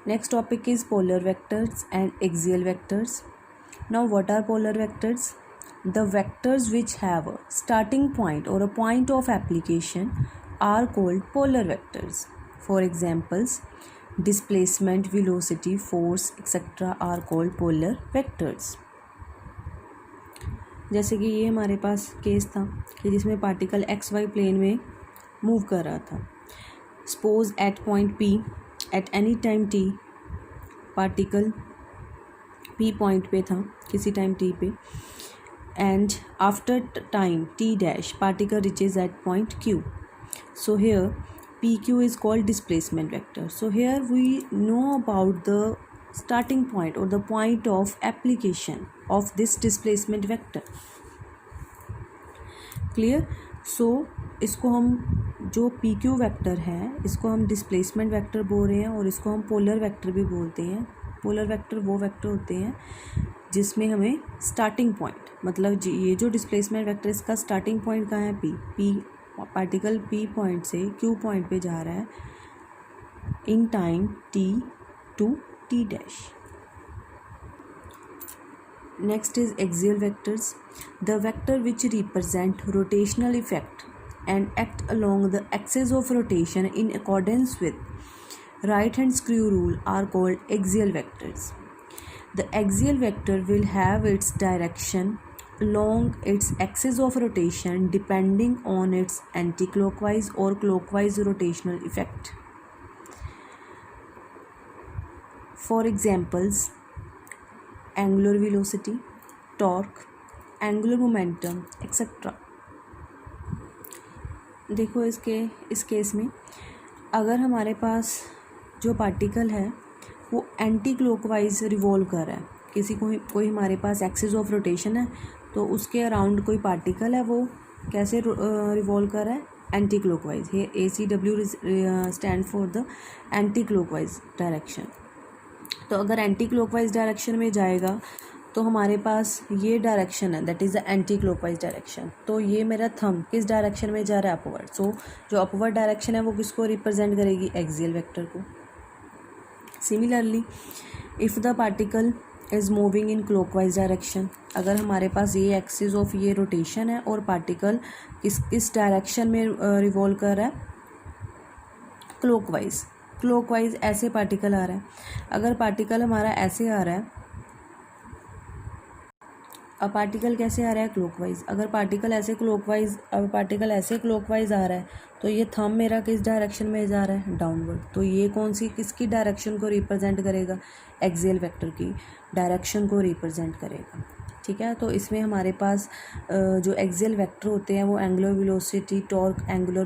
Next topic is polar vectors and axial vectors. Now what are polar vectors? The vectors which have a starting point or a point of application are called polar vectors. For examples, displacement, velocity, force, etc. are called polar vectors. जैसे कि ये हमारे पास case था कि जिसमें particle X Y plane में move कर रहा था. Suppose at point P at any time T particle P point पे था किसी टाइम टी पे, and after time T dash particle reaches at point Q. So here PQ is called displacement vector. So here we know about the starting point or the point of application of this displacement vector. Clear? So इसको हम जो PQ vector है इसको हम displacement vector बोल रहे हैं और इसको हम पोलर वेक्टर भी बोलते हैं. पोलर वेक्टर वो वेक्टर होते हैं जिसमें हमें स्टार्टिंग पॉइंट, मतलब ये जो डिस्प्लेसमेंट वेक्टर इसका स्टार्टिंग पॉइंट कहाँ है, P पार्टिकल P पॉइंट से Q पॉइंट पे जा रहा है in time T to T dash. Next is axial vectors. The vector which represent rotational effect and act along the axis of rotation in accordance with right hand screw rule are called axial vectors. The axial vector will have its direction along its axis of rotation depending on its anti-clockwise or clockwise rotational effect. For examples, angular velocity, torque, angular momentum, etc. देखो इस case में अगर हमारे पास जो particle है वो anti clockwise revolve कर रहा है, कोई हमारे पास एक्सिस ऑफ रोटेशन है तो उसके अराउंड कोई पार्टिकल है वो कैसे रिवॉल्व कर रहा है, एंटी क्लॉकवाइज. ये ACW stand for the anti clockwise direction. तो अगर एंटी क्लॉकवाइज डायरेक्शन में जाएगा तो हमारे पास ये डायरेक्शन है, that is the anti clockwise direction. तो ये मेरा थंब किस डायरेक्शन में जा रहा है, अपवर्ड. सो जो अपवर्ड डायरेक्शन है वो किसको रिप्रेजेंट करेगी, एक्सियल वेक्टर को. Similarly if the particle is moving in clockwise direction, अगर हमारे पास ये एक्सिस ऑफ ये रोटेशन है और पार्टिकल किस डायरेक्शन में रिवॉल्व कर रहा है, क्लॉकवाइज ऐसे पार्टिकल आ रहा है. अगर पार्टिकल हमारा ऐसे आ रहा है, अब पार्टिकल कैसे आ रहा है, क्लॉकवाइज. अगर पार्टिकल ऐसे क्लॉकवाइज आ रहा है तो ये थंब मेरा किस डायरेक्शन में जा रहा है, डाउनवर्ड. तो ये कौन सी किसकी डायरेक्शन को रिप्रेजेंट करेगा, एक्सियल वेक्टर की डायरेक्शन को रिप्रेजेंट करेगा. ठीक है. तो इसमें हमारे पास जो एक्सियल वेक्टर होते हैं वो एंगुलर वेलोसिटी, टॉर्क, एंगुलर